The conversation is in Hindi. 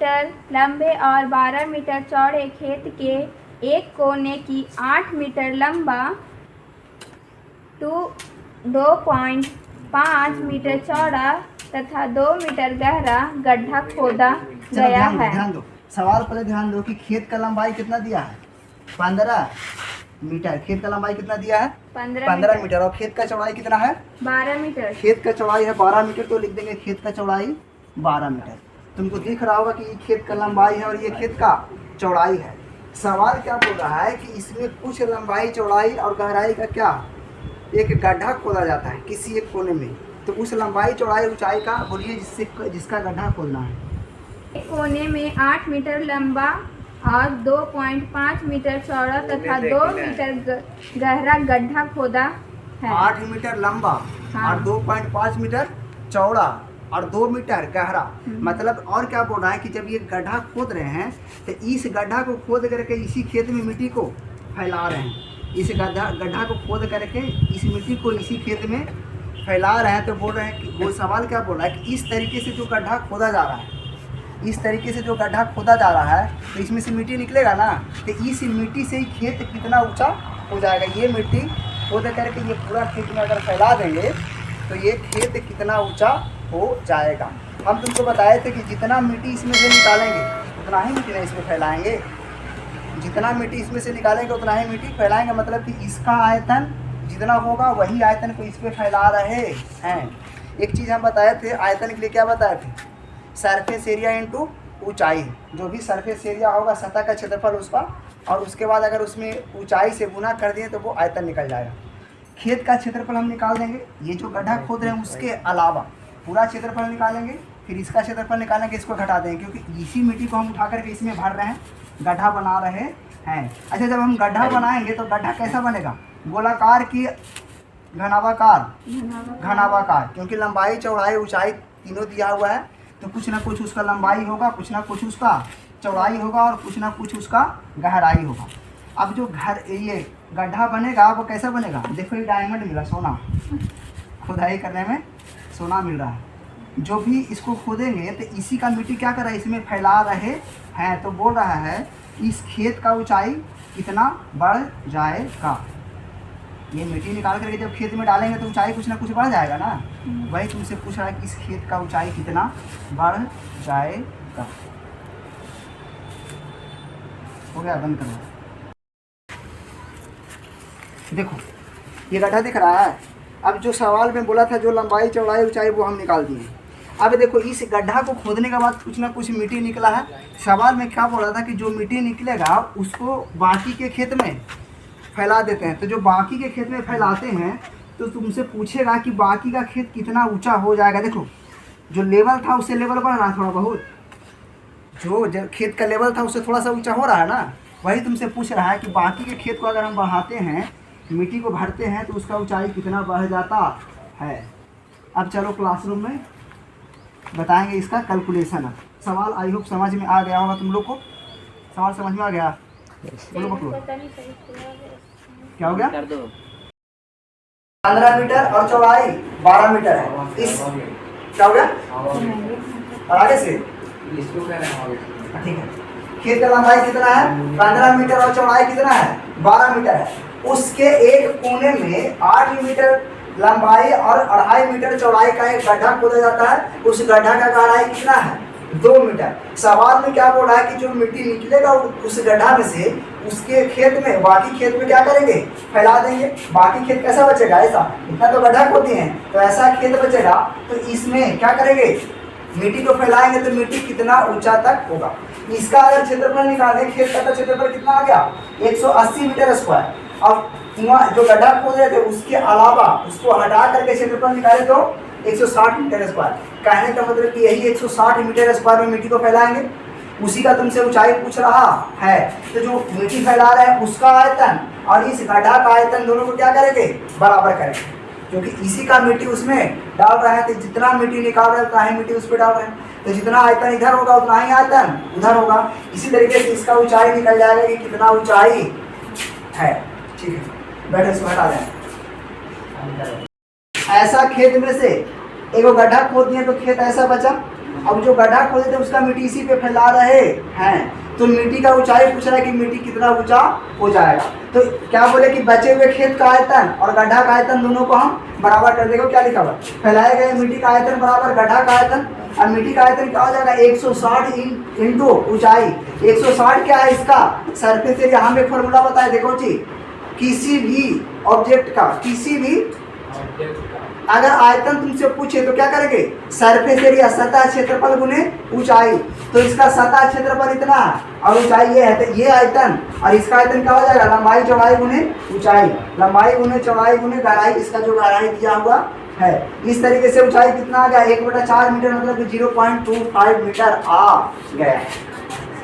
मीटर लंबे और 12 मीटर चौड़े खेत के एक कोने की 8 मीटर लंबा 2.5 मीटर चौड़ा तथा 2 मीटर गहरा गड्ढा खोदा गया है। ध्यान दो, सवाल पहले ध्यान दो कि खेत का लंबाई कितना दिया है? 15 मीटर। खेत का लंबाई कितना दिया है? 15 मीटर। और खेत का चौड़ाई कितना है? 12 मीटर। खेत का चौड़ाई है 12 मीटर, तो लिख देंगे खेत का चौड़ाई 12 मीटर। तुमको दिख रहा होगा कि ये खेत का लंबाई है और ये खेत का चौड़ाई है। सवाल क्या बोल रहा है कि इसमें कुछ लंबाई, चौड़ाई और गहराई का क्या एक गड्ढा खोदा जाता है किसी एक कोने में, तो उस लंबाई, चौड़ाई, ऊंचाई का बोलिए जिसका गड्ढा खोदना है। एक कोने में 8 मीटर लंबा और 2.5 मीटर चौड़ा तथा 2 मीटर गहरा गड्ढा खोदा है। 8 मीटर लंबा और 2.5 मीटर चौड़ा और 2 मीटर गहरा। मतलब और क्या बोल रहा है कि जब ये गड्ढा खोद रहे हैं तो इस गड्ढा को खोद करके इसी खेत में मिट्टी को फैला रहे हैं। इस गड्ढा को खोद करके इस मिट्टी को इसी खेत में फैला रहे हैं। तो बोल रहे हैं कि वो सवाल क्या बोल रहा है कि इस तरीके से जो गड्ढा खोदा जा रहा है, इस तरीके से जो गड्ढा खोदा जा रहा है तो इसमें से मिट्टी निकलेगा ना, तो इस मिट्टी से ही खेत कितना ऊंचा हो जाएगा। ये मिट्टी खोद करके ये पूरा खेत में अगर फैला देंगे तो ये खेत कितना ऊंचा हो जाएगा। हम तुमको बताए थे कि जितना मिट्टी इसमें से निकालेंगे उतना ही मिट्टी इसमें फैलाएंगे, जितना मिट्टी इसमें से निकालेंगे उतना ही मिट्टी फैलाएंगे। मतलब कि इसका आयतन जितना होगा वही आयतन को इस पर फैला रहे हैं। एक चीज़ हम बताए थे आयतन के लिए, क्या बताए थे? सरफेस एरिया इंटू ऊंचाई। जो भी सरफेस एरिया होगा, सतह का क्षेत्रफल उसका, और उसके बाद अगर उसमें ऊंचाई से गुना कर दिए तो वो आयतन निकल जाएगा। खेत का क्षेत्रफल हम निकाल देंगे, ये जो गड्ढा खोद रहे हैं उसके अलावा पूरा क्षेत्रफल निकालेंगे, फिर इसका क्षेत्रफल निकालेंगे, इसको घटा देंगे क्योंकि इसी मिट्टी को हम उठा करके इसमें भर रहे हैं, गड्ढा बना रहे हैं। अच्छा, जब हम गड्ढा बनाएंगे तो गड्ढा कैसा बनेगा? गोलाकार की घनावाकार, क्योंकि लंबाई, चौड़ाई, ऊंचाई तीनों दिया हुआ है, तो कुछ ना कुछ उसका लंबाई होगा, कुछ ना कुछ उसका चौड़ाई होगा और कुछ ना कुछ उसका गहराई होगा। अब जो ये गड्ढा बनेगा वो कैसा बनेगा? देखो ये डायमंड मिला, सोना, खुदाई करने में सोना मिल रहा है। जो भी इसको खोदेंगे तो इसी का मिट्टी क्या कर रहा है? इसमें फैला रहे हैं। तो बोल रहा है इस खेत का ऊंचाई कितना बढ़ जाएगा। ये मिट्टी निकाल करके जब खेत में डालेंगे तो ऊंचाई कुछ ना कुछ बढ़ जाएगा ना। वही तुमसे पूछ रहा है कि इस खेत का ऊंचाई कितना बढ़ जाएगा। हो गया, बंद करो। देखो ये गड्ढा दिख रहा है। अब जो सवाल में बोला था जो लंबाई, चौड़ाई, ऊंचाई वो हम निकाल दिए। अब देखो इस गड्ढा को खोदने के बाद कुछ ना कुछ मिट्टी निकला है। सवाल में क्या बोला था कि जो मिट्टी निकलेगा उसको बाकी के खेत में फैला देते हैं। तो जो बाकी के खेत में फैलाते हैं तो तुमसे पूछेगा कि बाकी का खेत कितना ऊंचा हो जाएगा। देखो जो लेवल था उससे लेवल बढ़ रहा है थोड़ा बहुत, जो खेत का लेवल था उससे थोड़ा सा ऊंचा हो रहा है ना। वही तुमसे पूछ रहा है कि बाकी के खेत को अगर हम बढ़ाते हैं, मिट्टी को भरते हैं, तो उसका ऊंचाई कितना बढ़ जाता है। अब चलो क्लासरूम में बताएंगे इसका कैलकुलेशन। सवाल आई होप समझ में आ गया होगा तुम लोग को। सवाल समझ में आ गया? बोलो बकलो, क्या हो गया? 15 मीटर और चौड़ाई 12 मीटर है। इस क्या हो गया? और आगे से ठीक है। खेत का लंबाई कितना है? 15 मीटर और चौड़ाई कितना है? 12 मीटर है। उसके एक कोने में 8 मीटर लंबाई और 2.5 मीटर चौड़ाई का एक गड्ढा खोदा जाता है। उस गड्ढा का गहराई कितना है? 2 मीटर। सवाल में क्या बोल रहा है कि जो मिट्टी निकलेगा उस गड्ढा में से उसके खेत में, बाकी खेत में क्या करेंगे? फैला देंगे। बाकी खेत कैसा बचेगा? ऐसा, इतना तो गड्ढा खोदे हैं तो ऐसा खेत बचेगा। तो इसमें क्या करेंगे? मिट्टी को फैलाएंगे तो मिट्टी कितना ऊंचा तक होगा। इसका अगर क्षेत्रफल निकालें, खेत का क्षेत्रफल कितना आ गया? 180 मीटर स्क्वायर। और जो गड्ढा खोद रहे थे उसके अलावा उसको हटा करके क्षेत्रफल निकाले तो 160 मीटर स्क्वायर। कहने का मतलब कि यही 160 मीटर स्क्वायर में मिट्टी को फैलाएंगे। उसी का तुमसे ऊंचाई पूछ रहा है। तो जो मिट्टी फैला रहे हैं उसका आयतन और इस गड्ढा का आयतन दोनों को क्या करेंगे? बराबर करेंगे, क्योंकि इसी का मिट्टी उसमें डाल रहे हैं। तो जितना मिट्टी निकाल रहे हैं उतना ही मिट्टी उस पर डाल रहे हैं। तो जितना आयतन इधर होगा उतना ही आयतन उधर होगा। इसी तरीके से इसका ऊंचाई निकल जाएगा कि कितना ऊंचाई है। ठीक है, बैठे इसको हटा दें। ऐसा खेत में से एक गड्ढा खोद दिए तो खेत ऐसा बचा अब जो गड्ढा खोदे थे उसका मिट्टी इसी पे फैला रहे हैं, तो मिट्टी का ऊंचाई पूछ रहा है कि मिट्टी कितना ऊंचा हो जाएगा। तो क्या बोले कि बचे हुए खेत का आयतन और गड्ढा का आयतन दोनों को हम बराबर कर देंगे। क्या लिखा हुआ, फैलाए गए मिट्टी का आयतन बराबर गड्ढा का आयतन। अब मिट्टी का आयतन क्या हो जाएगा, 160 इंटू ऊंचाई। 160 क्या है इसका सरफेस एरिया। हम एक फॉर्मूला बताए, देखो जी, किसी भी ऑब्जेक्ट का, किसी भी अगर आयतन तुमसे पूछे तो क्या करेंगे, सरफेस एरिया सतह क्षेत्रफल गुने ऊंचाई। तो इसका सतह क्षेत्रफल इतना और ऊंचाई ये है, तो ये आयतन और इसका आयतन क्या हो जाएगा, लंबाई चौड़ाई गुने ऊंचाई, लंबाई गुने चौड़ाई गुने गहराई। इसका जो गहराई दिया हुआ है इस तरीके से ऊंचाई कितना आ गया 1/4 मीटर, मतलब 0.25 मीटर आ गया।